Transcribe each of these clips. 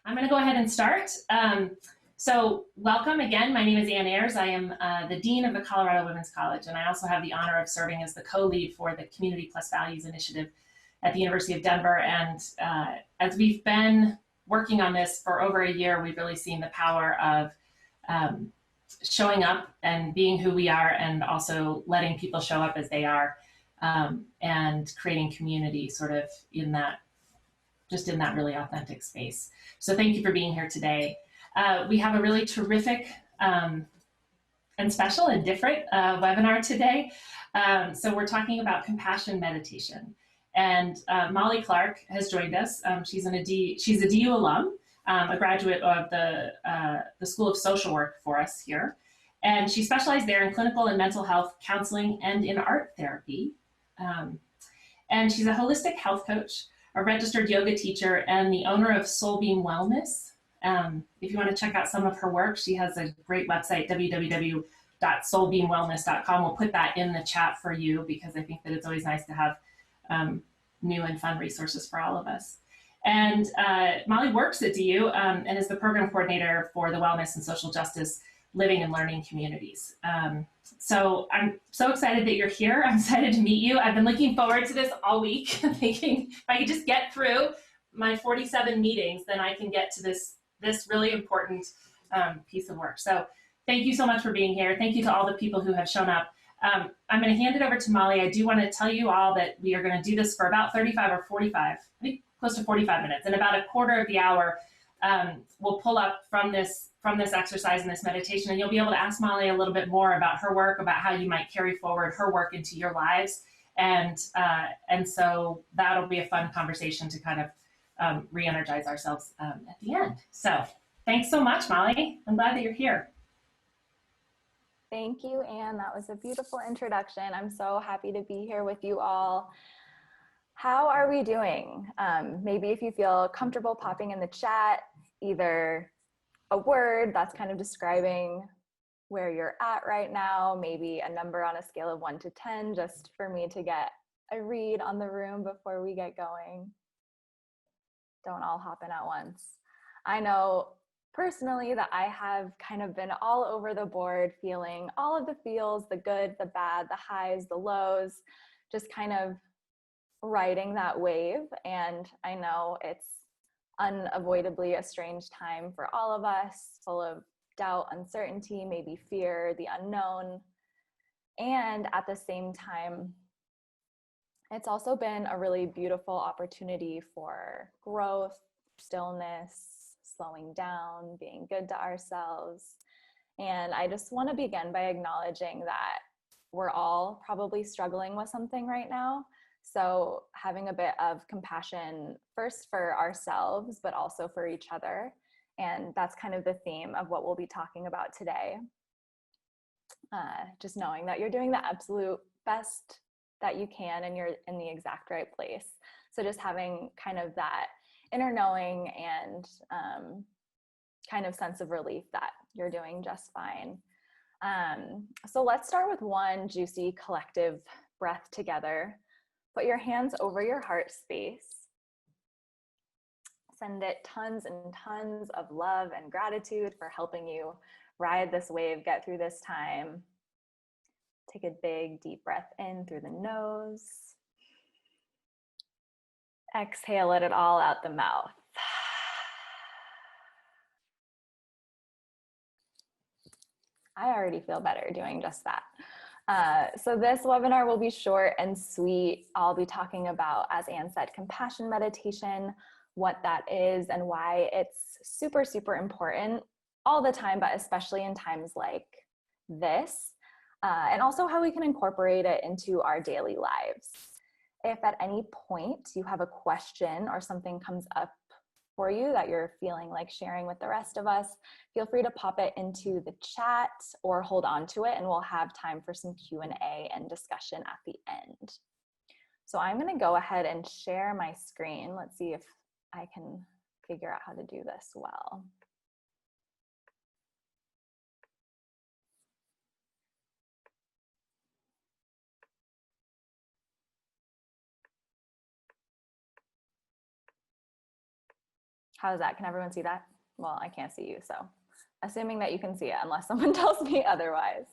I'm going to go ahead and start. So welcome again. My name is Ann Ayers. I am the Dean of the Colorado Women's College, and I also have the honor of serving as the co-lead for the Community Plus Values Initiative at the University of Denver. And as we've been working on this for over a year, we've really seen the power of showing up and being who we are, and also letting people show up as they are, and creating community sort of in that, just in that really authentic space. So thank you for being here today. We have a really terrific and special and different webinar today. So we're talking about compassion meditation. And Molly Clarke has joined us. She's a DU alum, a graduate of the School of Social Work for us here. And she specialized there in clinical and mental health counseling and in art therapy. And she's a holistic health coach, a registered yoga teacher, and the owner of Soulbeam Wellness. If you want to check out some of her work, she has a great website, www.soulbeamwellness.com. We'll put that in the chat for you, because I think that it's always nice to have new and fun resources for all of us. And Molly works at DU and is the program coordinator for the Wellness and Social Justice Living and Learning Communities. So I'm so excited that you're here. I'm excited to meet you. I've been looking forward to this all week, thinking if I could just get through my 47 meetings, then I can get to this really important piece of work. So thank you so much for being here. Thank you to all the people who have shown up. I'm going to hand it over to Molly. I do want to tell you all that we are going to do this for about 35 or 45, I think close to 45 minutes. And about a quarter of the hour, we'll pull up from this exercise and this meditation, and you'll be able to ask Molly a little bit more about her work, about how you might carry forward her work into your lives. And so that'll be a fun conversation to kind of re-energize ourselves at the end. So thanks so much, Molly. I'm glad that you're here. Thank you, Anne. That was a beautiful introduction. I'm so happy to be here with you all. How are we doing? Maybe if you feel comfortable popping in the chat, either a word that's kind of describing where you're at right now, maybe a number on a scale of 1 to 10, just for me to get a read on the room before we get going. Don't all hop in at once. I know personally that I have kind of been all over the board, feeling all of the feels, the good, the bad, the highs, the lows, just kind of riding that wave. And I know it's unavoidably a strange time for all of us, full of doubt, uncertainty, maybe fear, the unknown. And at the same time, it's also been a really beautiful opportunity for growth, stillness, slowing down, being good to ourselves. And I just want to begin by acknowledging that we're all probably struggling with something right now. So having a bit of compassion first for ourselves, but also for each other. And that's kind of the theme of what we'll be talking about today. Just knowing that you're doing the absolute best that you can, and you're in the exact right place. So just having kind of that inner knowing and kind of sense of relief that you're doing just fine. So let's start with one juicy collective breath together. Put your hands over your heart space. Send it tons and tons of love and gratitude for helping you ride this wave, get through this time. Take a big deep breath in through the nose. Exhale, let it all out the mouth. I already feel better doing just that. So this webinar will be short and sweet. I'll be talking about, as Anne said, compassion meditation, what that is and why it's super, super important all the time, but especially in times like this, and also how we can incorporate it into our daily lives. If at any point you have a question or something comes up for you that you're feeling like sharing with the rest of us, feel free to pop it into the chat or hold on to it, and we'll have time for some Q&A and discussion at the end. So I'm going to go ahead and share my screen. Let's see if I can figure out how to do this well. How's that? Can everyone see that? Well, I can't see you, so assuming that you can see it unless someone tells me otherwise.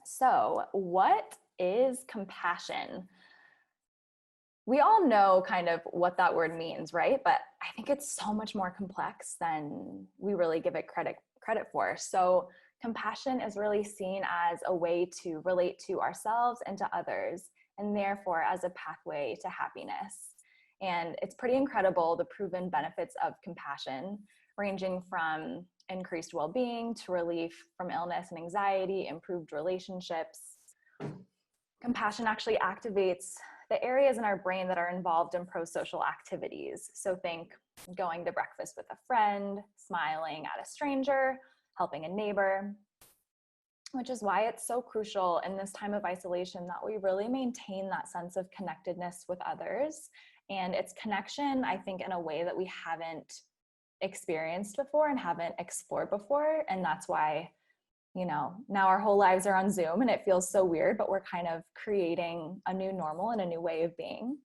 So what is compassion? We all know kind of what that word means, right? But I think it's so much more complex than we really give it credit for. So compassion is really seen as a way to relate to ourselves and to others, and therefore as a pathway to happiness. And it's pretty incredible, the proven benefits of compassion, ranging from increased well-being to relief from illness and anxiety, improved relationships. Compassion actually activates the areas in our brain that are involved in pro-social activities. So think going to breakfast with a friend, smiling at a stranger, helping a neighbor, which is why it's so crucial in this time of isolation that we really maintain that sense of connectedness with others. And it's connection, I think, in a way that we haven't experienced before and haven't explored before. And that's why, you know, now our whole lives are on Zoom and it feels so weird, but we're kind of creating a new normal and a new way of being.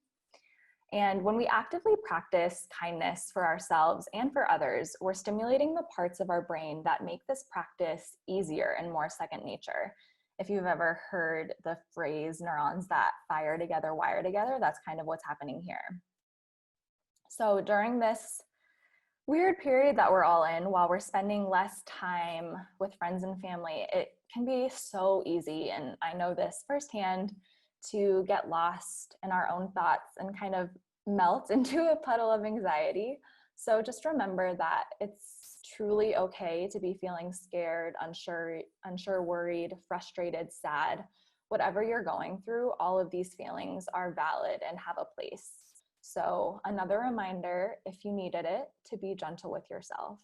And when we actively practice kindness for ourselves and for others, we're stimulating the parts of our brain that make this practice easier and more second nature. If you've ever heard the phrase neurons that fire together, wire together, that's kind of what's happening here. So during this weird period that we're all in, while we're spending less time with friends and family, it can be so easy, and I know this firsthand, to get lost in our own thoughts and kind of melt into a puddle of anxiety. So just remember that it's truly okay to be feeling scared, unsure, worried, frustrated, sad. Whatever you're going through, all of these feelings are valid and have a place. So another reminder, if you needed it, to be gentle with yourself.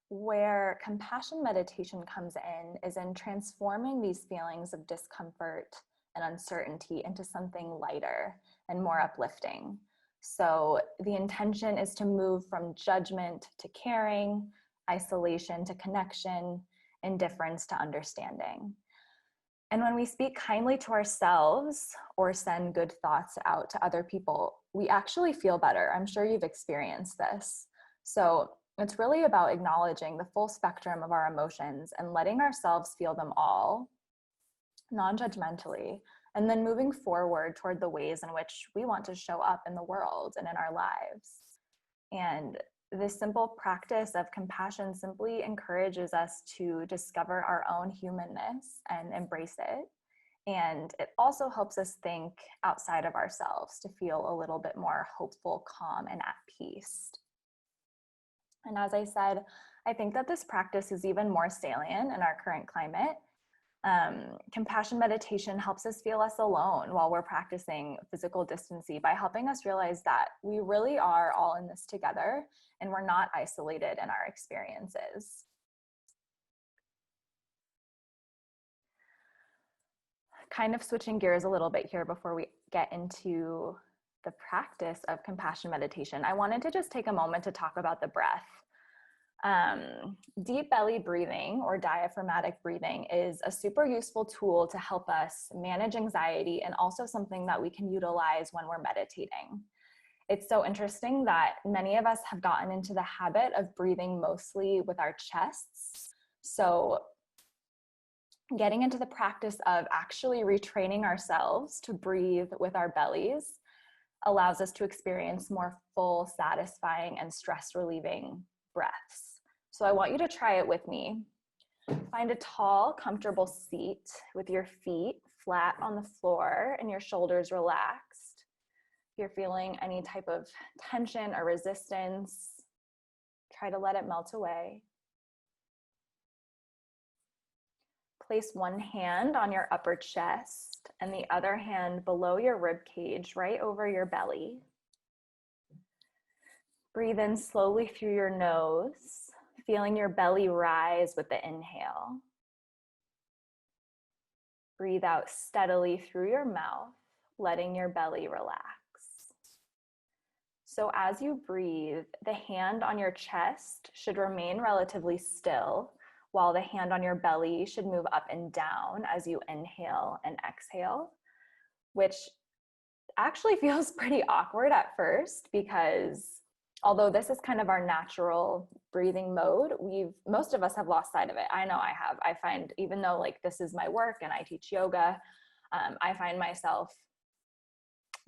Where compassion meditation comes in is in transforming these feelings of discomfort and uncertainty into something lighter and more uplifting. So the intention is to move from judgment to caring, isolation to connection, indifference to understanding. And when we speak kindly to ourselves or send good thoughts out to other people, we actually feel better. I'm sure you've experienced this. So it's really about acknowledging the full spectrum of our emotions and letting ourselves feel them all, non-judgmentally, and then moving forward toward the ways in which we want to show up in the world and in our lives. And this simple practice of compassion simply encourages us to discover our own humanness and embrace it. And it also helps us think outside of ourselves to feel a little bit more hopeful, calm, and at peace. And as I said, I think that this practice is even more salient in our current climate. Compassion meditation helps us feel less alone while we're practicing physical distancing by helping us realize that we really are all in this together and we're not isolated in our experiences. Kind of switching gears a little bit here before we get into the practice of compassion meditation, I wanted to just take a moment to talk about the breath. Deep belly breathing or diaphragmatic breathing is a super useful tool to help us manage anxiety and also something that we can utilize when we're meditating. It's so interesting that many of us have gotten into the habit of breathing mostly with our chests. So getting into the practice of actually retraining ourselves to breathe with our bellies allows us to experience more full, satisfying, and stress-relieving breaths. So I want you to try it with me. Find a tall, comfortable seat with your feet flat on the floor and your shoulders relaxed. If you're feeling any type of tension or resistance, try to let it melt away. Place one hand on your upper chest and the other hand below your rib cage, right over your belly. Breathe in slowly through your nose, feeling your belly rise with the inhale. Breathe out steadily through your mouth, letting your belly relax. So as you breathe, the hand on your chest should remain relatively still, while the hand on your belly should move up and down as you inhale and exhale, which actually feels pretty awkward at first, because although this is kind of our natural breathing mode, most of us have lost sight of it. I know I have. I find, even though like this is my work and I teach yoga, I find myself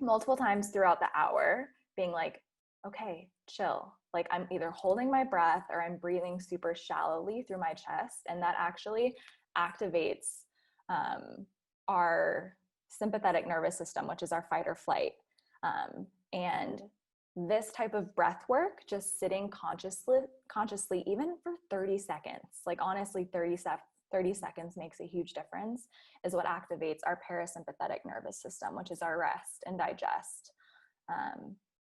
multiple times throughout the hour being like, okay, chill. Like I'm either holding my breath or I'm breathing super shallowly through my chest. And that actually activates our sympathetic nervous system, which is our fight or flight. And this type of breath work, just sitting consciously, even for 30 seconds, like honestly, 30 seconds makes a huge difference, is what activates our parasympathetic nervous system, which is our rest and digest.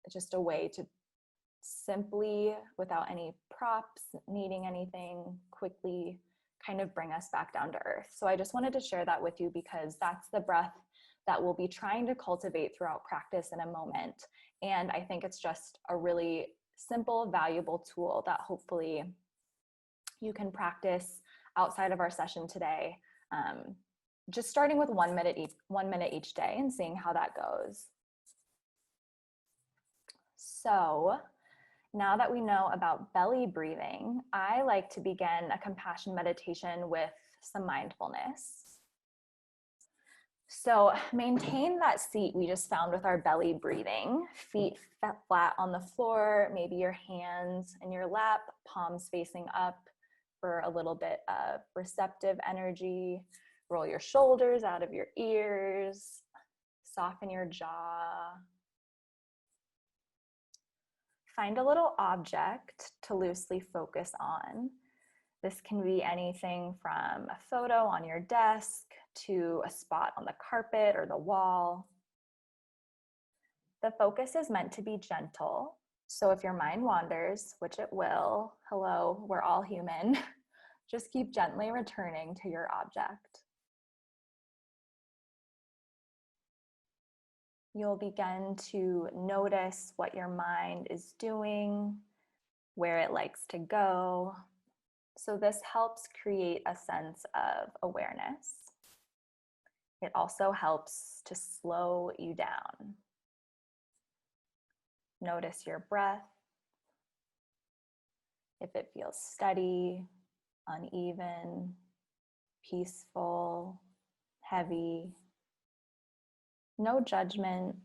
It's just a way to simply, without any props, needing anything, quickly kind of bring us back down to earth. So I just wanted to share that with you, because that's the breath that we'll be trying to cultivate throughout practice in a moment. And I think it's just a really simple, valuable tool that hopefully you can practice outside of our session today. Just starting with 1 minute each day and seeing how that goes. So now that we know about belly breathing, I like to begin a compassion meditation with some mindfulness. So maintain that seat we just found with our belly breathing, feet flat on the floor, maybe your hands in your lap, palms facing up for a little bit of receptive energy. Roll your shoulders out of your ears, soften your jaw. Find a little object to loosely focus on. This can be anything from a photo on your desk to a spot on the carpet or the wall. The focus is meant to be gentle. So if your mind wanders, which it will, hello, we're all human, just keep gently returning to your object. You'll begin to notice what your mind is doing, where it likes to go. So this helps create a sense of awareness. It also helps to slow you down. Notice your breath. If it feels steady, uneven, peaceful, heavy. No judgment,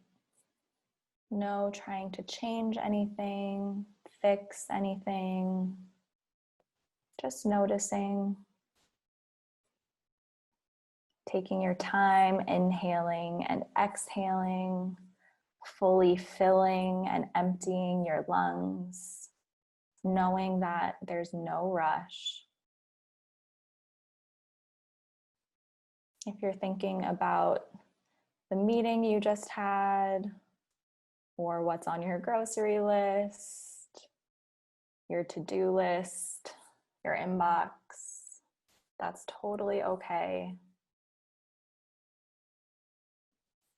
no trying to change anything, fix anything. Just noticing. Taking your time, inhaling and exhaling, fully filling and emptying your lungs, knowing that there's no rush. If you're thinking about the meeting you just had, or what's on your grocery list, your to-do list, your inbox, that's totally okay.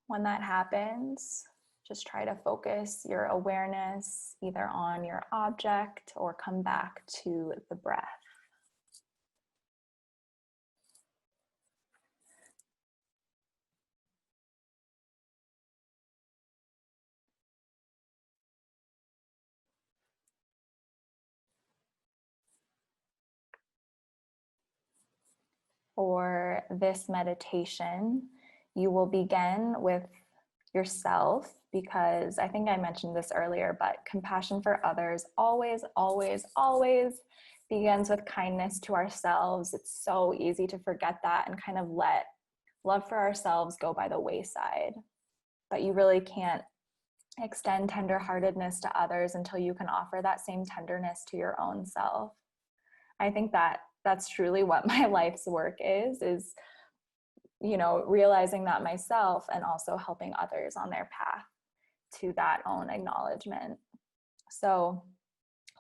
When that happens, just try to focus your awareness either on your object or come back to the breath. For this meditation, you will begin with yourself, because I think I mentioned this earlier, but compassion for others always, always, always begins with kindness to ourselves. It's so easy to forget that and kind of let love for ourselves go by the wayside. But you really can't extend tenderheartedness to others until you can offer that same tenderness to your own self. I think that that's truly what my life's work is, realizing that myself and also helping others on their path to that own acknowledgement. So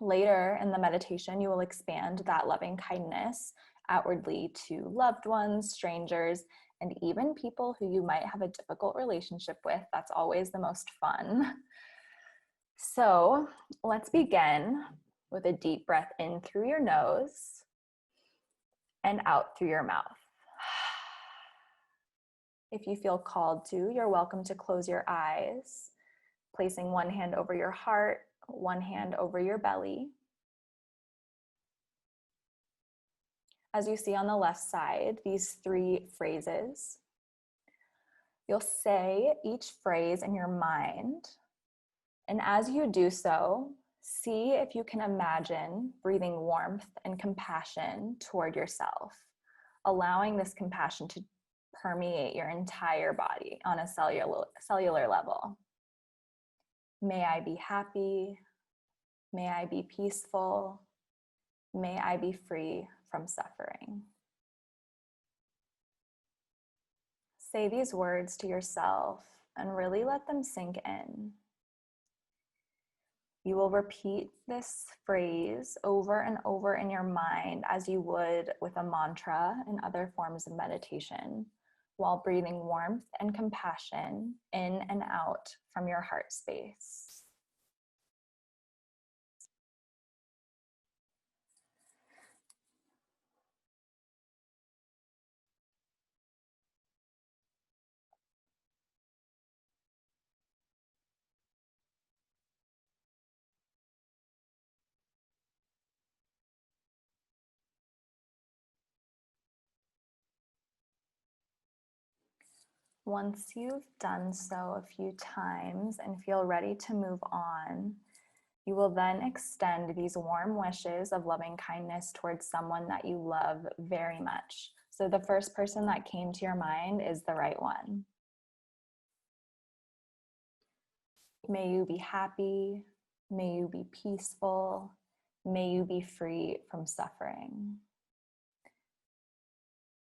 later in the meditation, you will expand that loving kindness outwardly to loved ones, strangers, and even people who you might have a difficult relationship with. That's always the most fun. So let's begin with a deep breath in through your nose and out through your mouth. If you feel called to, you're welcome to close your eyes, placing one hand over your heart, one hand over your belly. As you see on the left side, these 3 phrases. You'll say each phrase in your mind, and as you do so, see if you can imagine breathing warmth and compassion toward yourself, allowing this compassion to permeate your entire body on a cellular level. May I be happy. May I be peaceful. May I be free from suffering. Say these words to yourself and really let them sink in. You will repeat this phrase over and over in your mind as you would with a mantra and other forms of meditation, while breathing warmth and compassion in and out from your heart space. Once you've done so a few times and feel ready to move on, you will then extend these warm wishes of loving kindness towards someone that you love very much. So the first person that came to your mind is the right one. May you be happy. May you be peaceful. May you be free from suffering.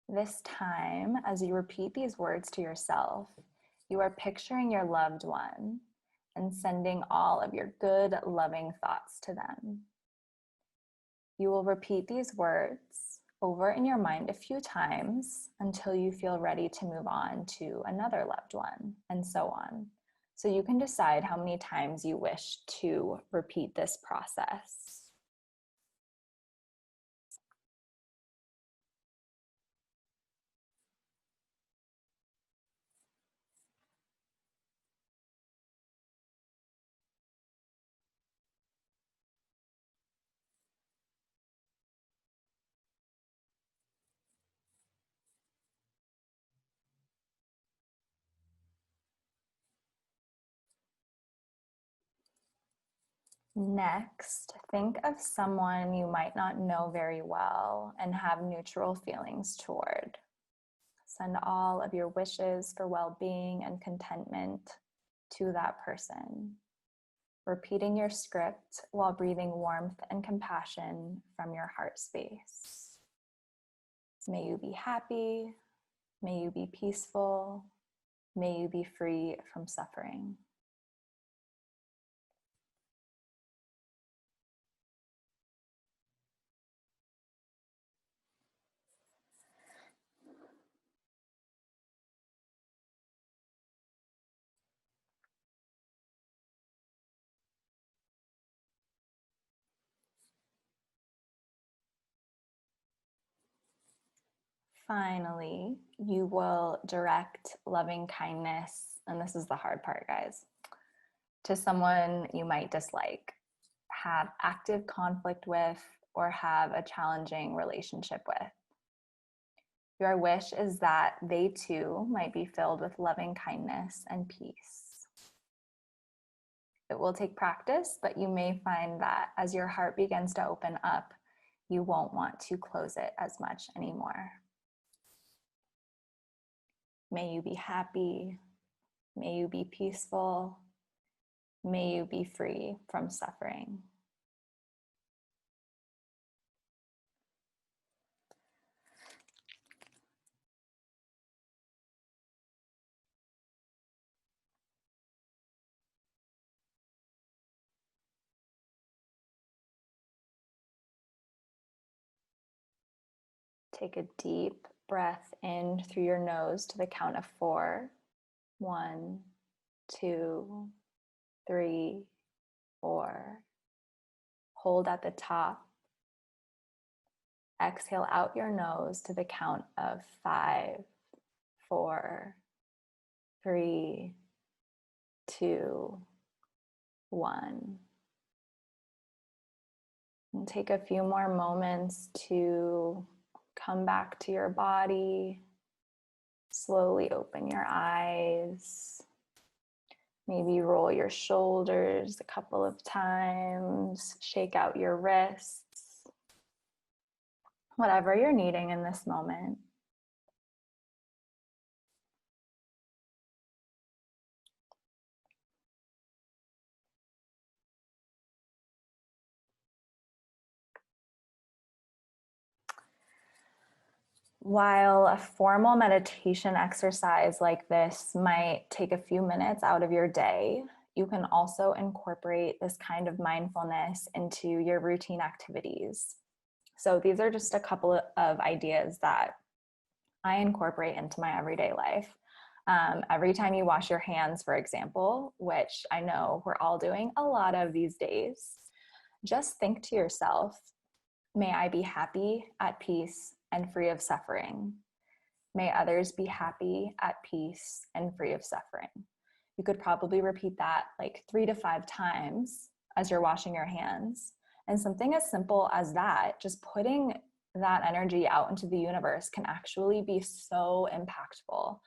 This time, as you repeat these words to yourself, you are picturing your loved one and sending all of your good, loving thoughts to them. You will repeat these words over in your mind a few times until you feel ready to move on to another loved one, and so on. So you can decide how many times you wish to repeat this process. Next, think of someone you might not know very well and have neutral feelings toward. Send all of your wishes for well-being and contentment to that person, repeating your script while breathing warmth and compassion from your heart space. May you be happy. May you be peaceful. May you be free from suffering. Finally, you will direct loving kindness, and this is the hard part, guys, to someone you might dislike, have active conflict with, or have a challenging relationship with. Your wish is that they too might be filled with loving kindness and peace. It will take practice, but you may find that as your heart begins to open up, you won't want to close it as much anymore. May you be happy. May you be peaceful. May you be free from suffering. Take a deep breath in through your nose to the count of 4. 1, 2, 3, 4. Hold at the top. Exhale out your nose to the count of 5, 4, 3, 2, 1. And take a few more moments to come back to your body. Slowly open your eyes. Maybe roll your shoulders a couple of times. Shake out your wrists. Whatever you're needing in this moment. While a formal meditation exercise like this might take a few minutes out of your day, you can also incorporate this kind of mindfulness into your routine activities. So these are just a couple of ideas that I incorporate into my everyday life. Every time you wash your hands, for example, which I know we're all doing a lot of these days, just think to yourself, may I be happy, at peace, and free of suffering. May others be happy, at peace, and free of suffering. You could probably repeat that like 3 to 5 times as you're washing your hands. And something as simple as that, just putting that energy out into the universe, can actually be so impactful.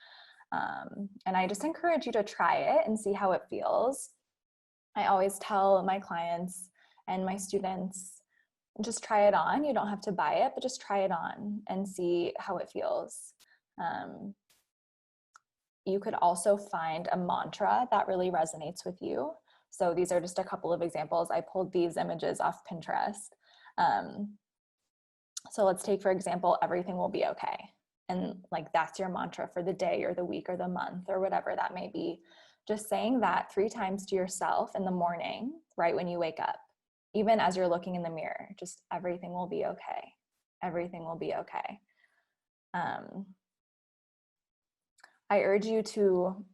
And I just encourage you to try it and see how it feels. I always tell my clients and my students, just try it on. You don't have to buy it, but just try it on and see how it feels. You could also find a mantra that really resonates with you. So these are just a couple of examples. I pulled these images off Pinterest. So let's take, for example, everything will be okay. And like that's your mantra for the day or the week or the month or whatever that may be. Just saying that 3 times to yourself in the morning, right when you wake up. Even as you're looking in the mirror, just everything will be okay. Everything will be okay. I urge you to,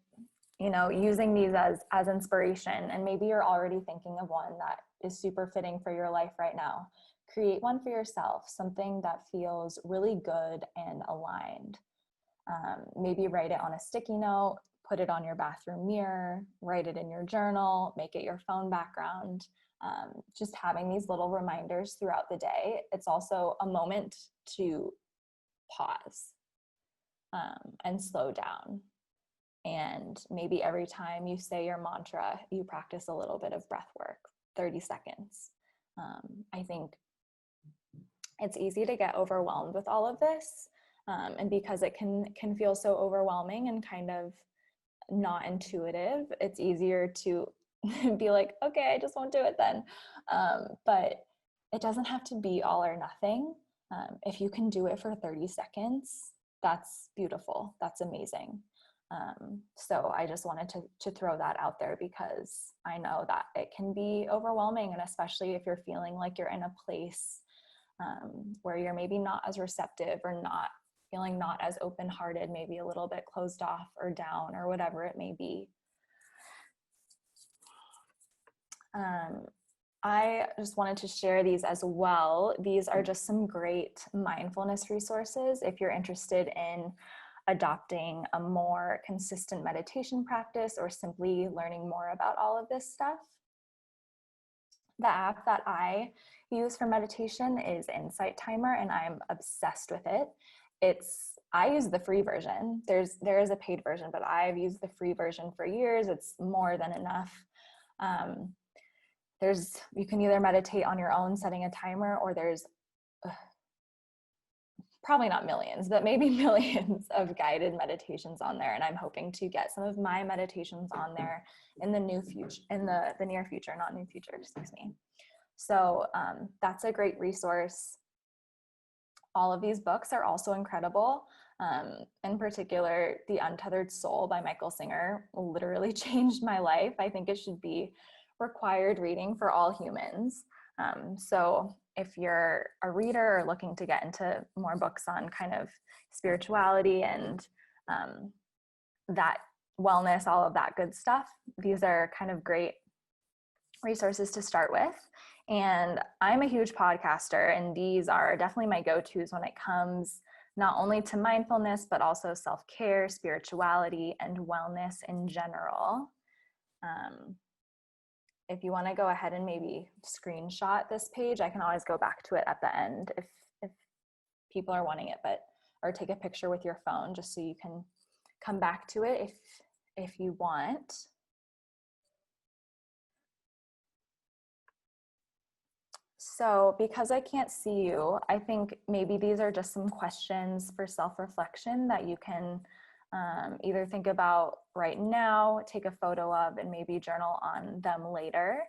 using these as inspiration, and maybe you're already thinking of one that is super fitting for your life right now. Create one for yourself, something that feels really good and aligned. Maybe write it on a sticky note, put it on your bathroom mirror, write it in your journal, make it your phone background. Just having these little reminders throughout the day. It's also a moment to pause and slow down. And maybe every time you say your mantra, you practice a little bit of breath work, 30 seconds. I think it's easy to get overwhelmed with all of this. And because it can feel so overwhelming and kind of not intuitive, it's easier to be like, okay, I just won't do it then. But it doesn't have to be all or nothing. If you can do it for 30 seconds, that's beautiful. That's amazing. So I just wanted to throw that out there because I know that it can be overwhelming, and especially if you're feeling like you're in a place where you're maybe not as receptive or not feeling not as open-hearted, maybe a little bit closed off or down or whatever it may be. I just wanted to share these as well. These are just some great mindfulness resources if you're interested in adopting a more consistent meditation practice or simply learning more about all of this stuff. The app that I use for meditation is Insight Timer, and I'm obsessed with it. I use the free version. There is a paid version, but I've used the free version for years. It's more than enough. You can either meditate on your own setting a timer, or there's probably not millions, but maybe millions of guided meditations on there. And I'm hoping to get some of my meditations on there in the near future, not new future, excuse me. So that's a great resource. All of these books are also incredible. In particular, The Untethered Soul by Michael Singer literally changed my life. I think it should be required reading for all humans. So if you're a reader or looking to get into more books on kind of spirituality and that wellness, all of that good stuff, these are kind of great resources to start with. And I'm a huge podcaster, and these are definitely my go-tos when it comes not only to mindfulness, but also self-care, spirituality, and wellness in general. If you want to go ahead and maybe screenshot this page, I can always go back to it at the end if people are wanting it, or take a picture with your phone just so you can come back to it if you want. So because I can't see you, I think maybe these are just some questions for self-reflection that you can either think about right now, take a photo of, and maybe journal on them later.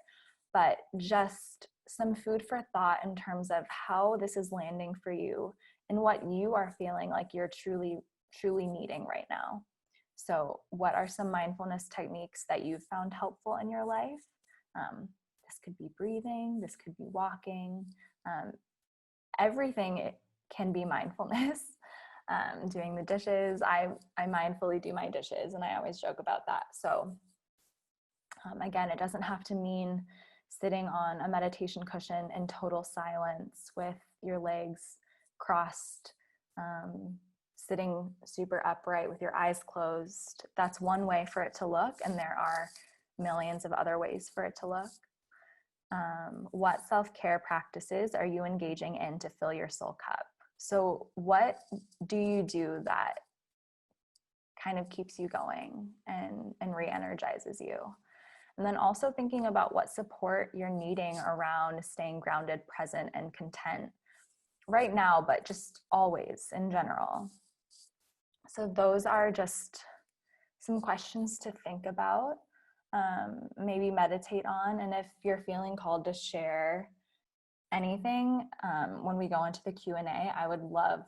But just some food for thought in terms of how this is landing for you and what you are feeling like you're truly needing right now. So what are some mindfulness techniques that you've found helpful in your life? This could be breathing, this could be walking, everything can be mindfulness. Doing the dishes, I mindfully do my dishes, and I always joke about that. So again, it doesn't have to mean sitting on a meditation cushion in total silence with your legs crossed, sitting super upright with your eyes closed. That's one way for it to look, and there are millions of other ways for it to look. What self-care practices are you engaging in to fill your soul cup? So what do you do that kind of keeps you going and re-energizes you? And then also thinking about what support you're needing around staying grounded, present, and content right now, but just always in general. So those are just some questions to think about, maybe meditate on. And if you're feeling called to share anything, when we go into the Q&A, I would love,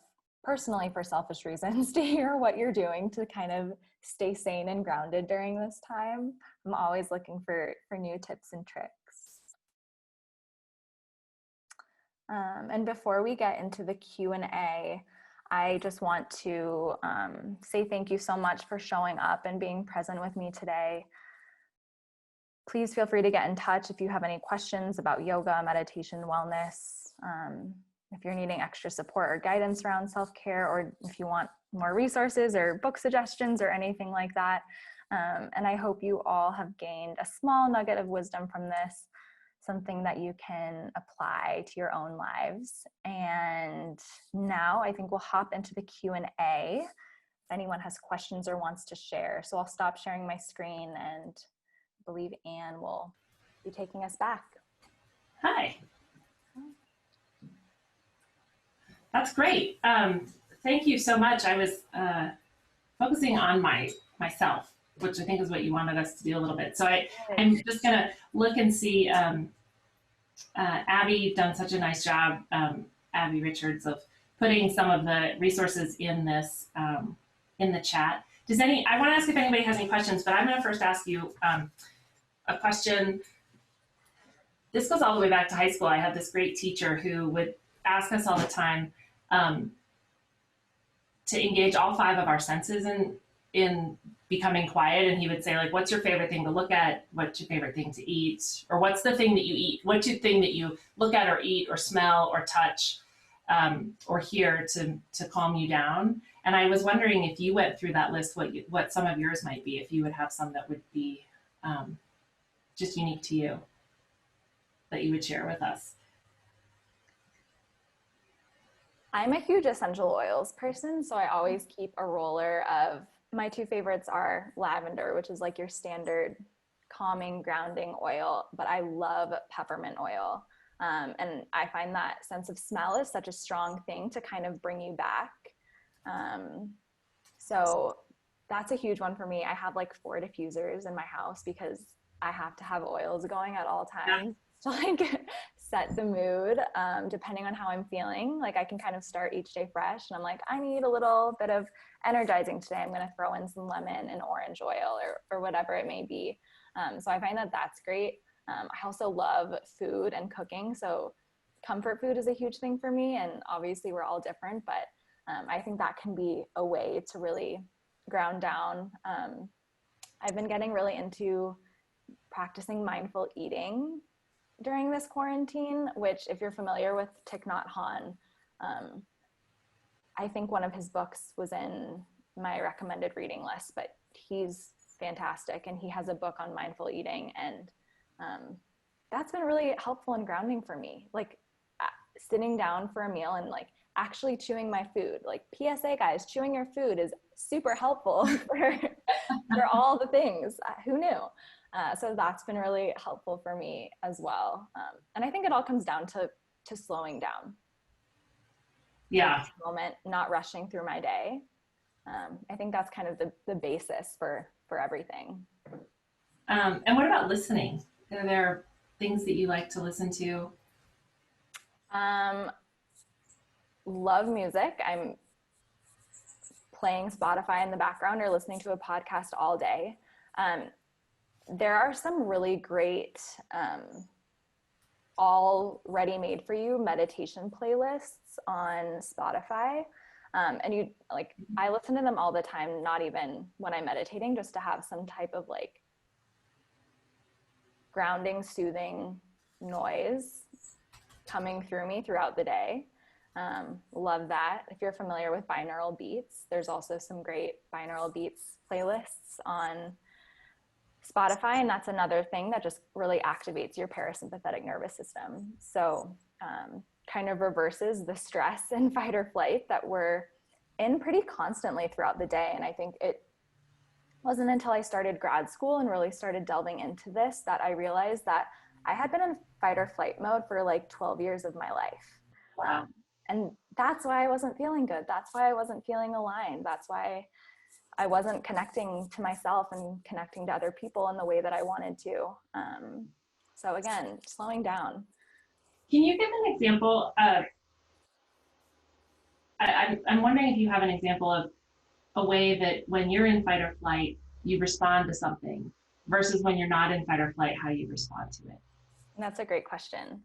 personally for selfish reasons, to hear what you're doing to kind of stay sane and grounded during this time. I'm always looking for new tips and tricks. And before we get into the Q&A, I just want to say thank you so much for showing up and being present with me today. Please feel free to get in touch if you have any questions about yoga, meditation, wellness, if you're needing extra support or guidance around self-care, or if you want more resources or book suggestions or anything like that. And I hope you all have gained a small nugget of wisdom from this, something that you can apply to your own lives. And now I think we'll hop into the Q&A if anyone has questions or wants to share. So I'll stop sharing my screen, and I believe Anne will be taking us back. Hi. That's great. Thank you so much. I was focusing on myself, which I think is what you wanted us to do a little bit. So I'm just gonna look and see. Abby, you've done such a nice job, Abby Richards, of putting some of the resources in this in the chat. I want to ask if anybody has any questions, but I'm going to first ask you a question. This goes all the way back to high school. I had this great teacher who would ask us all the time to engage all 5 of our senses in becoming quiet. And he would say, like, what's your favorite thing to look at? What's your favorite thing to eat? Or what's the thing that you eat? What's your thing that you look at or eat or smell or touch or hear to calm you down? And I was wondering if you went through that list, what some of yours might be, if you would have some that would be just unique to you that you would share with us. I'm a huge essential oils person, so I always keep a roller of, my 2 favorites are lavender, which is like your standard calming, grounding oil, but I love peppermint oil. And I find that sense of smell is such a strong thing to kind of bring you back. So that's a huge one for me. I have like 4 diffusers in my house because I have to have oils going at all times to like set the mood, depending on how I'm feeling. Like I can kind of start each day fresh and I'm like, I need a little bit of energizing today. I'm going to throw in some lemon and orange oil or whatever it may be. So I find that that's great. I also love food and cooking. So comfort food is a huge thing for me. And obviously we're all different, but I think that can be a way to really ground down. I've been getting really into practicing mindful eating during this quarantine, which if you're familiar with Thich Nhat Hanh, I think one of his books was in my recommended reading list, but he's fantastic. And he has a book on mindful eating. And that's been really helpful and grounding for me. Like sitting down for a meal and like actually chewing my food. Like PSA guys, chewing your food is super helpful for all the things. Who knew? So that's been really helpful for me as well. And I think it all comes down to slowing down. Yeah. Moment, not rushing through my day. I think that's kind of the basis for everything. And what about listening? Are there things that you like to listen to? Love music. I'm playing Spotify in the background or listening to a podcast all day. There are some really great all ready-made for you meditation playlists on Spotify. And you like, I listen to them all the time, not even when I'm meditating, just to have some type of like grounding, soothing noise coming through me throughout the day. Love that. If you're familiar with binaural beats, there's also some great binaural beats playlists on Spotify. And that's another thing that just really activates your parasympathetic nervous system. So kind of reverses the stress and fight or flight that we're in pretty constantly throughout the day. And I think it wasn't until I started grad school and really started delving into this that I realized that I had been in fight or flight mode for like 12 years of my life. Wow. And that's why I wasn't feeling good. That's why I wasn't feeling aligned. That's why I wasn't connecting to myself and connecting to other people in the way that I wanted to. So again, slowing down. Can you give an example of, I'm wondering if you have an example of a way that when you're in fight or flight, you respond to something versus when you're not in fight or flight, how you respond to it? That's a great question.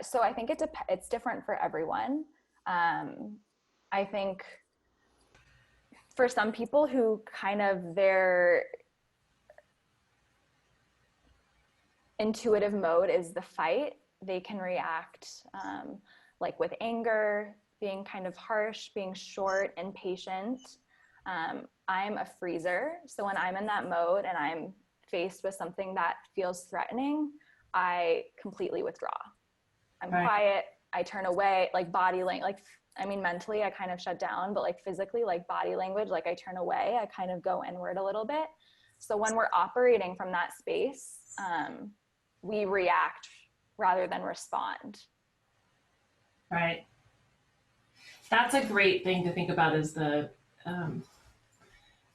So I think it's different for everyone. I think for some people who kind of their intuitive mode is the fight, they can react like with anger, being kind of harsh, being short, impatient. I'm a freezer. So when I'm in that mode and I'm faced with something that feels threatening, I completely withdraw. I'm quiet. I turn away, like body language, like, I mean, mentally I kind of shut down, but like physically, like body language, like I turn away, I kind of go inward a little bit. So when we're operating from that space, we react rather than respond. Right. That's a great thing to think about, is the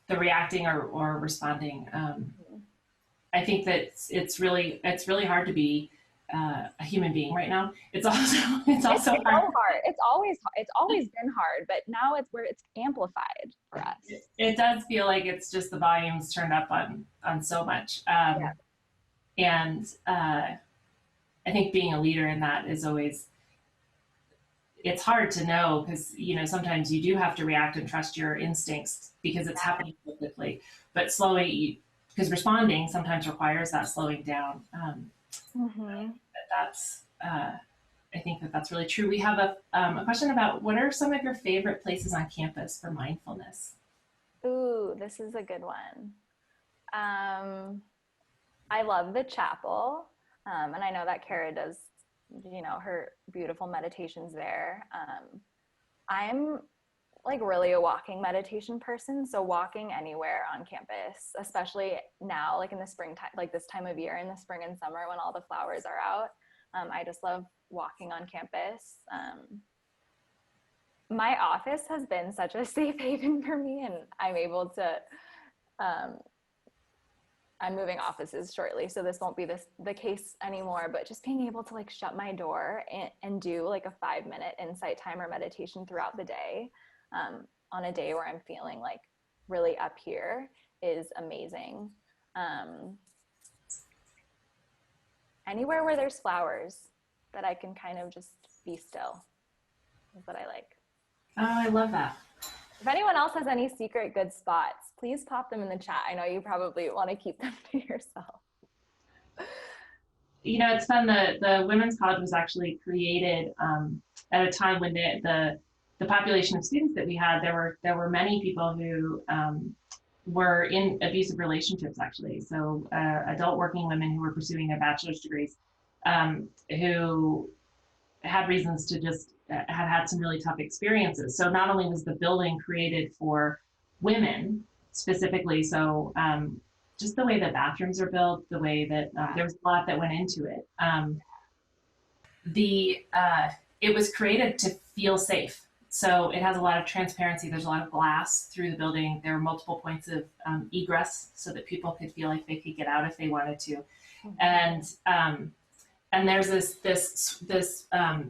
reacting or responding. I think that it's really hard to be a human being right now. It's also hard. So hard. It's always been hard, but now it's where it's amplified for us. It does feel like it's just the volume's turned up on so much. Yeah. And I think being a leader in that is always, it's hard to know, because sometimes you do have to react and trust your instincts because it's happening so quickly. But slowing, because responding sometimes requires that slowing down. That's I think that's really true. We have a question about, what are some of your favorite places on campus for mindfulness? Ooh, this is a good one. I love the chapel, and I know that Kara does, her beautiful meditations there. I'm like really a walking meditation person, so walking anywhere on campus, especially now, like in the springtime, like this time of year in the spring and summer when all the flowers are out. I just love walking on campus. My office has been such a safe haven for me, and I'm able to, I'm moving offices shortly, so this won't be the case anymore, but just being able to like shut my door and do like a 5-minute insight time or meditation throughout the day, on a day where I'm feeling like really up here, is amazing. Anywhere where there's flowers that I can kind of just be still is what I like. Oh, I love that. If anyone else has any secret good spots, please pop them in the chat. I know you probably want to keep them to yourself. It's fun. The Women's College was actually created at a time when the the population of students that we had, there were many people who were in abusive relationships, actually. So adult working women who were pursuing their bachelor's degrees, who had reasons to just have had some really tough experiences. So not only was the building created for women specifically, so just the way that bathrooms are built, the way that there's a lot that went into it. It was created to feel safe. So it has a lot of transparency. There's a lot of glass through the building. There are multiple points of egress so that people could feel like they could get out if they wanted to. And there's this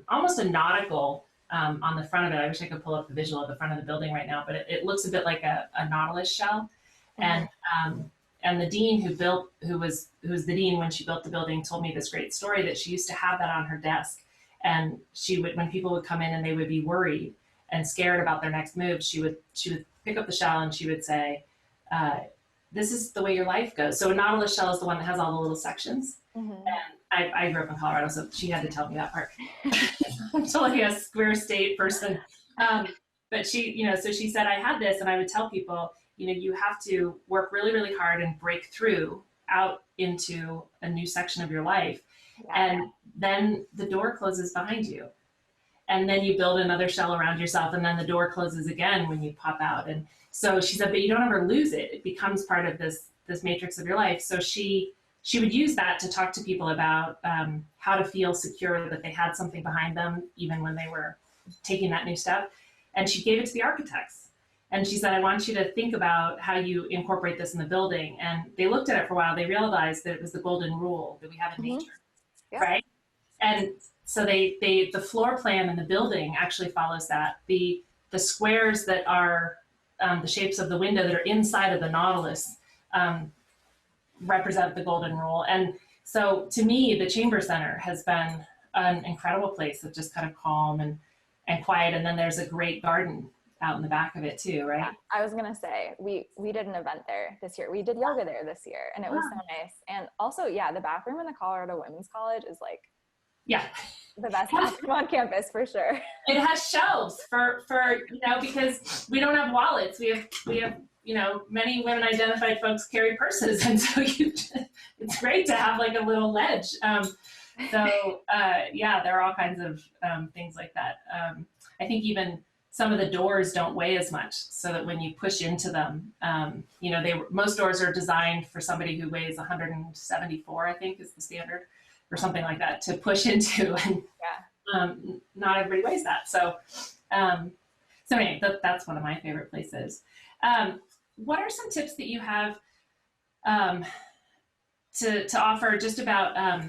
almost a nautical on the front of it. I wish I could pull up the visual of the front of the building right now, but it looks a bit like a nautilus shell. And the dean who was the dean when she built the building, told me this great story that she used to have that on her desk. And she would, when people would come in and they would be worried and scared about their next move, she would pick up the shell and she would say, this is the way your life goes. So a nautilus shell is the one that has all the little sections. And I grew up in Colorado, so she had to tell me that part. I'm totally a square state person. But she, so she said, I had this, and I would tell people, you have to work really, really hard and break through out into a new section of your life. And then the door closes behind you. And then you build another shell around yourself, and then the door closes again when you pop out. And so she said, but you don't ever lose it. It becomes part of this matrix of your life. So she would use that to talk to people about how to feel secure, that they had something behind them, even when they were taking that new step. And she gave it to the architects. And she said, I want you to think about how you incorporate this in the building. And they looked at it for a while. They realized that it was the golden rule that we have in nature, right? And so the floor plan in the building actually follows that. The squares that are the shapes of the window that are inside of the nautilus represent the golden rule. And so to me, the Chamber Center has been an incredible place of just kind of calm and quiet. And then there's a great garden out in the back of it too, right? I was gonna say, we did an event there this year. We did yoga there this year, and it was so nice. And also, the bathroom in the Colorado Women's College is like the best bathroom on campus for sure. It has shelves for because we don't have wallets. We have many women identified folks carry purses, and so it's great to have like a little ledge. There are all kinds of things like that. I think even some of the doors don't weigh as much, so that when you push into them, most doors are designed for somebody who weighs 174, I think is the standard, or something like that, to push into, and not everybody weighs that. So anyway, that's one of my favorite places. What are some tips that you have to offer just about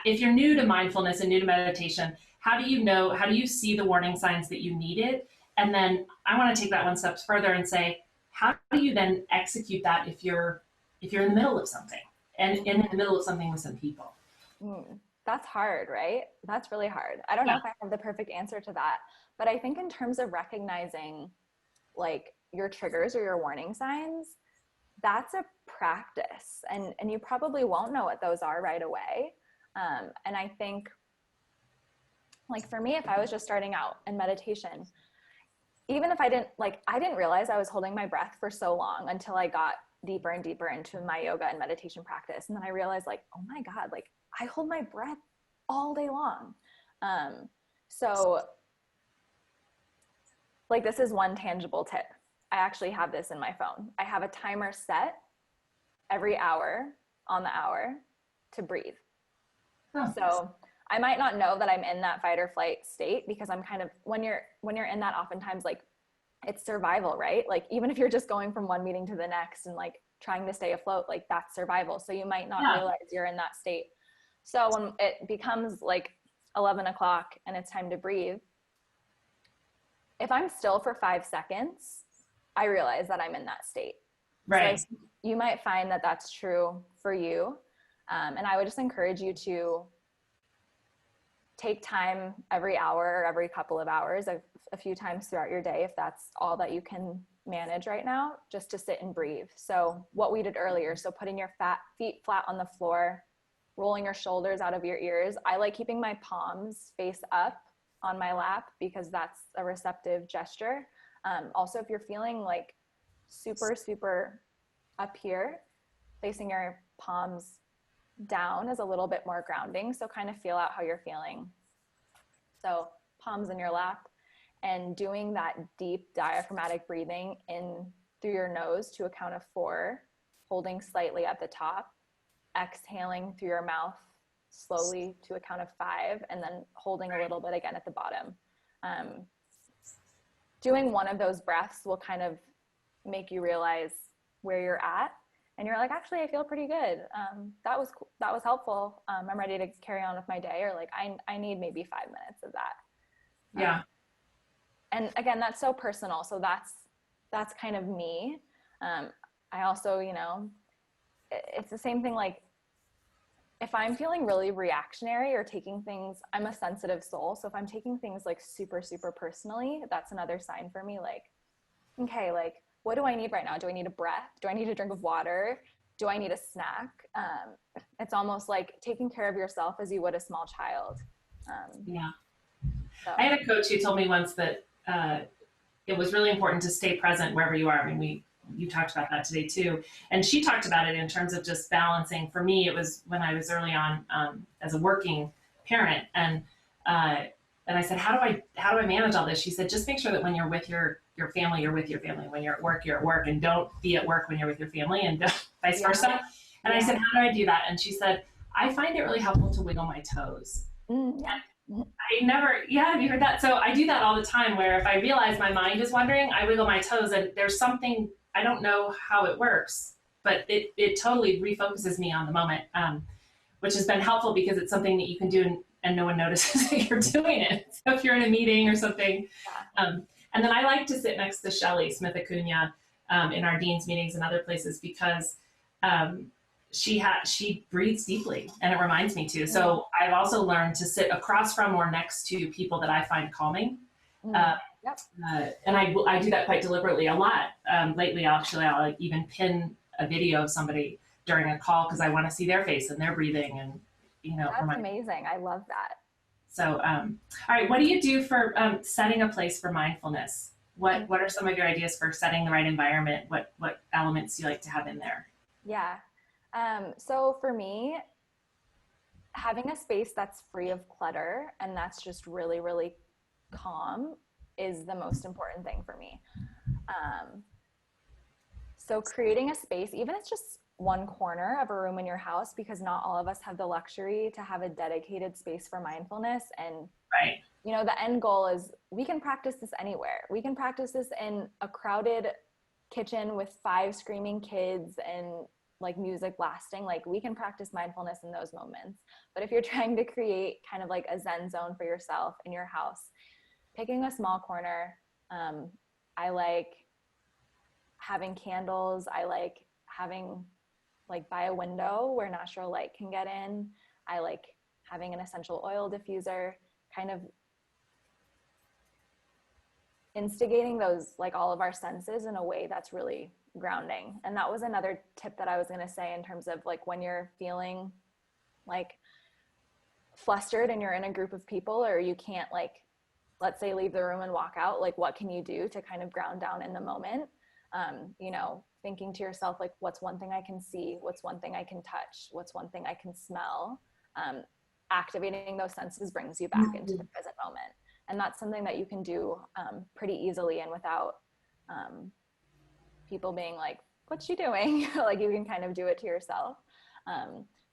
if you're new to mindfulness and new to meditation? How do you see the warning signs that you need it? And then I want to take that one step further and say, how do you then execute that if you're in the middle of something and in the middle of something with some people? That's hard, right? That's really hard. I don't know if I have the perfect answer to that, but I think in terms of recognizing like your triggers or your warning signs, that's a practice, and you probably won't know what those are right away. And I think, like for me, if I was just starting out in meditation, even if I didn't realize I was holding my breath for so long until I got deeper and deeper into my yoga and meditation practice. And then I realized like, oh my God, like I hold my breath all day long. So like, this is one tangible tip. I actually have this in my phone. I have a timer set every hour on the hour to breathe. So I might not know that I'm in that fight or flight state, because I'm kind of, when you're in that, oftentimes like it's survival, right? Like even if you're just going from one meeting to the next and like trying to stay afloat, like that's survival. So you might not realize you're in that state. So when it becomes like 11 o'clock and it's time to breathe, if I'm still for 5 seconds, I realize that I'm in that state. Right. So you might find that that's true for you. And I would just encourage you to take time every hour or every couple of hours, a few times throughout your day, if that's all that you can manage right now, just to sit and breathe. So what we did earlier, so putting your feet flat on the floor, rolling your shoulders out of your ears. I like keeping my palms face up on my lap because that's a receptive gesture. Also, if you're feeling like super, super up here, placing your palms down is a little bit more grounding. So kind of feel out how you're feeling. So palms in your lap, and doing that deep diaphragmatic breathing in through your nose to a count of 4, holding slightly at the top, exhaling through your mouth slowly to a count of 5, and then holding a little bit again at the bottom. Doing one of those breaths will kind of make you realize where you're at, and you're like, actually, I feel pretty good. That was helpful. I'm ready to carry on with my day, or like I need maybe 5 minutes of that. Yeah. And again, that's so personal. So that's kind of me. I also, it's the same thing. Like if I'm feeling really reactionary or taking things, I'm a sensitive soul. So if I'm taking things like super, super personally, that's another sign for me. Like, okay, like what do I need right now? Do I need a breath? Do I need a drink of water? Do I need a snack? It's almost like taking care of yourself as you would a small child. Yeah. So. I had a coach who told me once that it was really important to stay present wherever you are. I mean, you talked about that today too. And she talked about it in terms of just balancing. For me, it was when I was early on as a working parent. And I said, how do I manage all this? She said, just make sure that when you're with your family, you're with your family. When you're at work, and don't be at work when you're with your family, and vice versa. And I said, how do I do that? And she said, I find it really helpful to wiggle my toes. Yeah. Have you heard that? So I do that all the time, where if I realize my mind is wandering, I wiggle my toes, and there's something, I don't know how it works, but it totally refocuses me on the moment, which has been helpful because it's something that you can do and no one notices that you're doing it. So if you're in a meeting or something. And then I like to sit next to Shelley Smith Acuna in our dean's meetings and other places, because she breathes deeply, and it reminds me to. So I've also learned to sit across from or next to people that I find calming. And I do that quite deliberately a lot. Lately, I'll even pin a video of somebody during a call because I want to see their face and their breathing, and That's amazing. I love that. So, all right, what do you do for setting a place for mindfulness? What are some of your ideas for setting the right environment? What elements do you like to have in there? Yeah. So for me, having a space that's free of clutter and that's just really, really calm is the most important thing for me. So creating a space, even if it's just one corner of a room in your house, because not all of us have the luxury to have a dedicated space for mindfulness. And right. The end goal is we can practice this anywhere. We can practice this in a crowded kitchen with 5 screaming kids and like music blasting. Like we can practice mindfulness in those moments. But if you're trying to create kind of like a Zen zone for yourself in your house, picking a small corner. I like having candles. I like having like by a window where natural light can get in. I like having an essential oil diffuser, kind of instigating those, like all of our senses in a way that's really grounding. And that was another tip that I was going to say in terms of like when you're feeling like flustered and you're in a group of people, or you can't, like, let's say leave the room and walk out, like what can you do to kind of ground down in the moment? Thinking to yourself, like, what's one thing I can see? What's one thing I can touch? What's one thing I can smell? Activating those senses brings you back into the present moment. And that's something that you can do pretty easily and without people being like, what's she doing? Like you can kind of do it to yourself.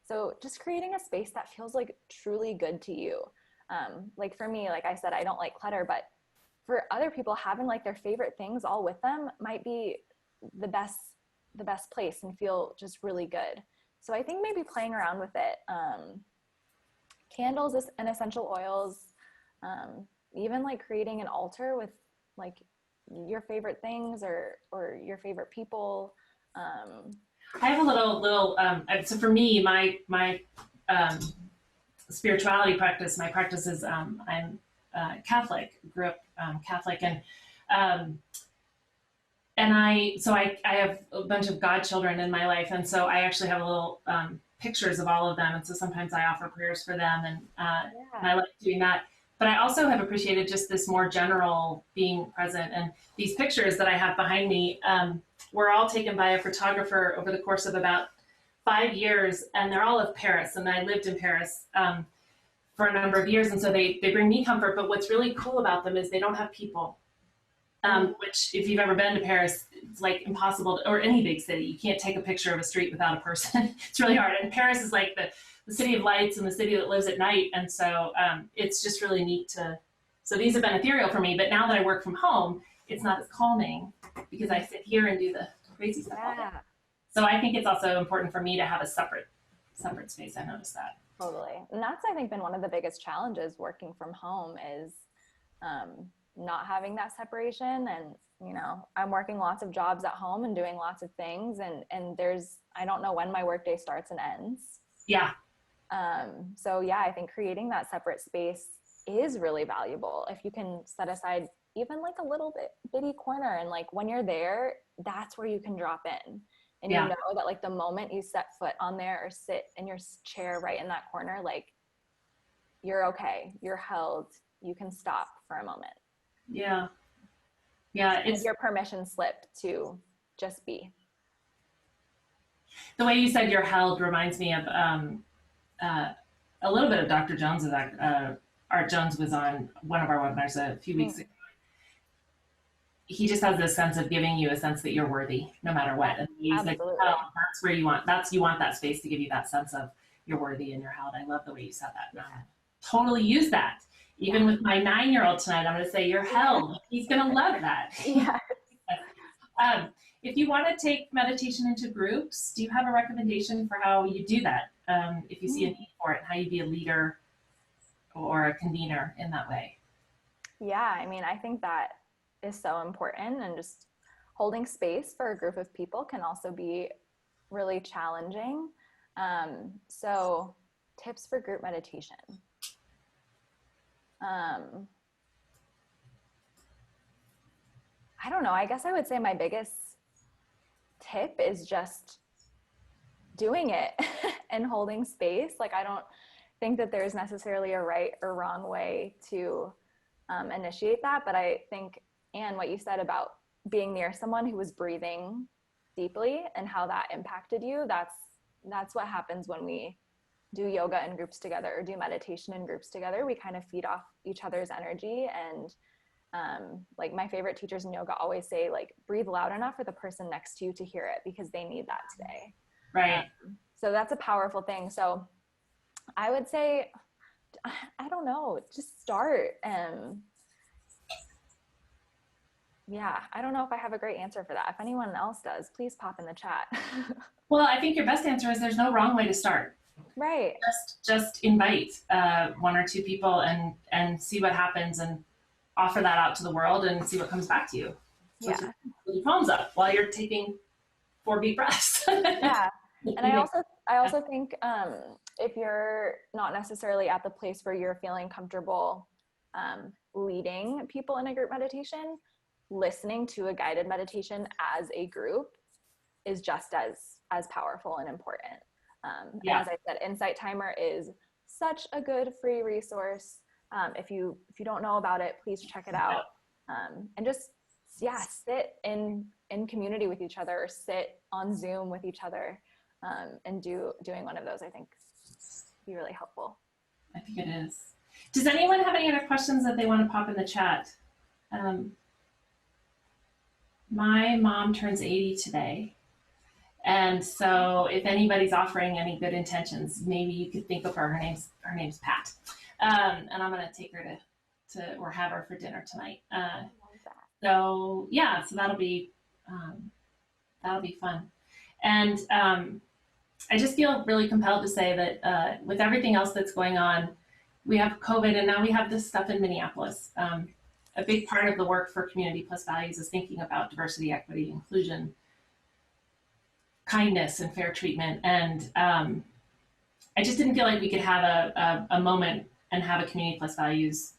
So just creating a space that feels like truly good to you. Like for me, like I said, I don't like clutter, but for other people, having like their favorite things all with them might be the best place and feel just really good. So I think maybe playing around with it, candles and essential oils, even like creating an altar with like your favorite things or your favorite people. I have a little so for me, my spirituality practice, my practice is I'm Catholic, grew up Catholic, and I have a bunch of godchildren in my life, and so I actually have a little pictures of all of them, and so sometimes I offer prayers for them, and I like doing that. but I also have appreciated just this more general being present. And these pictures that I have behind me were all taken by a photographer over the course of about 5 years, and they're all of Paris. And I lived in Paris for a number of years, and so they bring me comfort. But what's really cool about them is they don't have people, which if you've ever been to Paris, it's like impossible or any big city. You can't take a picture of a street without a person. It's really hard. And Paris is like the city of lights and the city that lives at night. And so it's just really neat so these have been ethereal for me, but now that I work from home, it's not as calming because I sit here and do the crazy stuff all day. So I think it's also important for me to have a separate space. I noticed that. Totally. And that's, I think, been one of the biggest challenges working from home is not having that separation. And, I'm working lots of jobs at home and doing lots of things. And I don't know when my workday starts and ends. Yeah. So yeah, I think creating that separate space is really valuable. If you can set aside even like a little bitty corner, and like when you're there, that's where you can drop in. And you know that like the moment you set foot on there or sit in your chair right in that corner, like you're okay, you're held, you can stop for a moment. Yeah. Yeah. It's your permission slip to just be. The way you said you're held reminds me of a little bit of Dr. Jones's. Art Jones was on one of our webinars a few weeks ago. He just has this sense of giving you a sense that you're worthy no matter what. And he's like, oh, that's where you want that space to give you that sense of you're worthy and you're held. I love the way you said that. Yeah. Totally use that. Even with my 9-year-old tonight, I'm going to say you're held. He's going to love that. Yeah. If you want to take meditation into groups, do you have a recommendation for how you do that? If you see a need for it, how you be a leader or a convener in that way? Yeah, I mean, I think that is so important, and just holding space for a group of people can also be really challenging. So tips for group meditation. I don't know. I guess I would say my biggest tip is just doing it and holding space. Like, I don't think that there's necessarily a right or wrong way to initiate that. But I think, Anne, what you said about being near someone who was breathing deeply and how that impacted you, that's what happens when we do yoga in groups together or do meditation in groups together. We kind of feed off each other's energy. And like my favorite teachers in yoga always say, like, breathe loud enough for the person next to you to hear it because they need that today. Right. So that's a powerful thing. So I would say, I don't know, just start. Yeah, I don't know if I have a great answer for that. If anyone else does, please pop in the chat. Well, I think your best answer is there's no wrong way to start. Right. Just invite 1 or 2 people and see what happens, and offer that out to the world and see what comes back to you. So yeah. Put your palms up while you're taking 4 deep breaths. Yeah. And I also think if you're not necessarily at the place where you're feeling comfortable leading people in a group meditation, listening to a guided meditation as a group is just as powerful and important. And as I said, Insight Timer is such a good free resource. If you don't know about it, please check it out. And just sit in community with each other, or sit on Zoom with each other, and doing one of those, I think, be really helpful. I think it is. Does anyone have any other questions that they want to pop in the chat? My mom turns 80 today. And so if anybody's offering any good intentions, maybe you could think of her. Her name's Pat. And I'm going to take her to or have her for dinner tonight. So that'll be fun. And I just feel really compelled to say that with everything else that's going on, we have COVID, and now we have this stuff in Minneapolis. A big part of the work for Community Plus Values is thinking about diversity, equity, inclusion, kindness, and fair treatment. And I just didn't feel like we could have a moment and have a Community Plus Values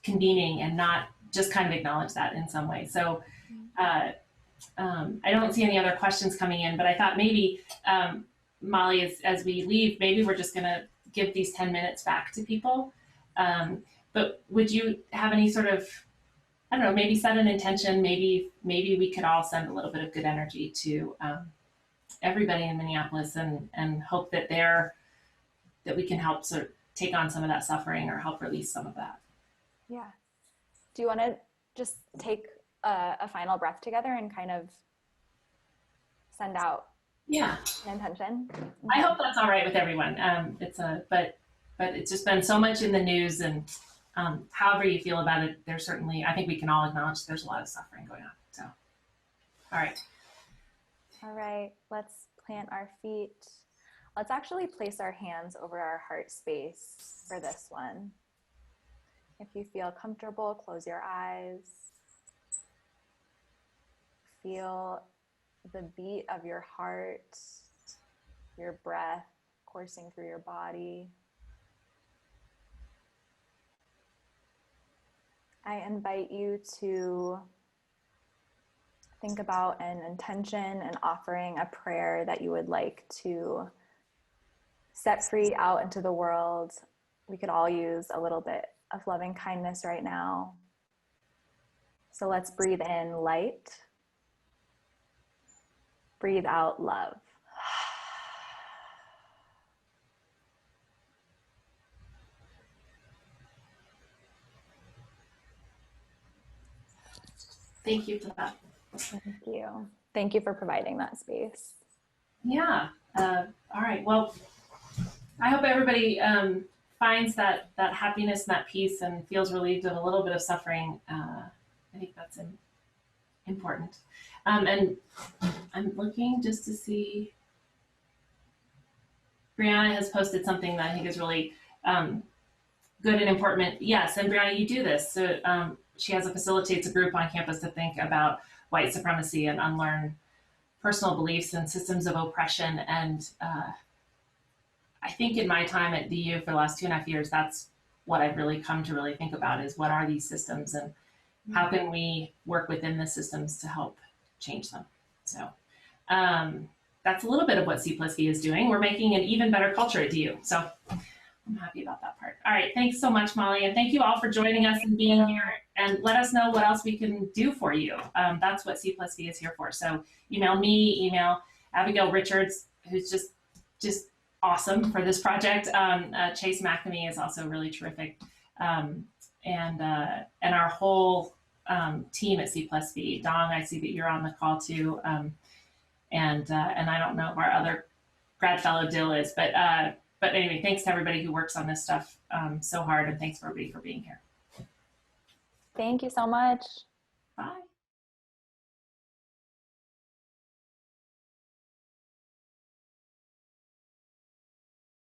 convening and not just kind of acknowledge that in some way. So I don't see any other questions coming in, but I thought maybe, Molly, as we leave, maybe we're just going to give these 10 minutes back to people. But would you have any sort of, I don't know, maybe set an intention, maybe we could all send a little bit of good energy to everybody in Minneapolis and hope that that we can help sort of take on some of that suffering or help release some of that. Yeah. Do you want to just take a final breath together and kind of send out an intention? I hope that's all right with everyone. But it's just been so much in the news, and however you feel about it, there's certainly, I think we can all acknowledge there's a lot of suffering going on. So, all right. All right, let's plant our feet. Let's actually place our hands over our heart space for this one. If you feel comfortable, close your eyes. Feel the beat of your heart, your breath coursing through your body. I invite you to think about an intention and offering a prayer that you would like to set free out into the world. We could all use a little bit of loving kindness right now. So let's breathe in light. Breathe out love. Thank you for that. Thank you. Thank you for providing that space. Yeah. All right. Well, I hope everybody finds that happiness and that peace and feels relieved of a little bit of suffering. I think that's important. And I'm looking just to see. Brianna has posted something that I think is really good and important. Yes, and Brianna, you do this. So she facilitates a group on campus to think about white supremacy and unlearn personal beliefs and systems of oppression. And I think in my time at DU for the last 2.5 years, that's what I've really come to really think about is what are these systems and how can we work within the systems to help change them? So that's a little bit of what C+V is doing. We're making an even better culture at DU. So I'm happy about that part. All right, thanks so much, Molly. And thank you all for joining us and being here. And let us know what else we can do for you. That's what C+V is here for. So email me, email Abigail Richards, who's just awesome for this project. Chase McNamee is also really terrific. And our whole team at C+V. Dong, I see that you're on the call too. And I don't know if our other grad fellow Dill is, but anyway, thanks to everybody who works on this stuff so hard, and thanks for everybody for being here. Thank you so much. Bye.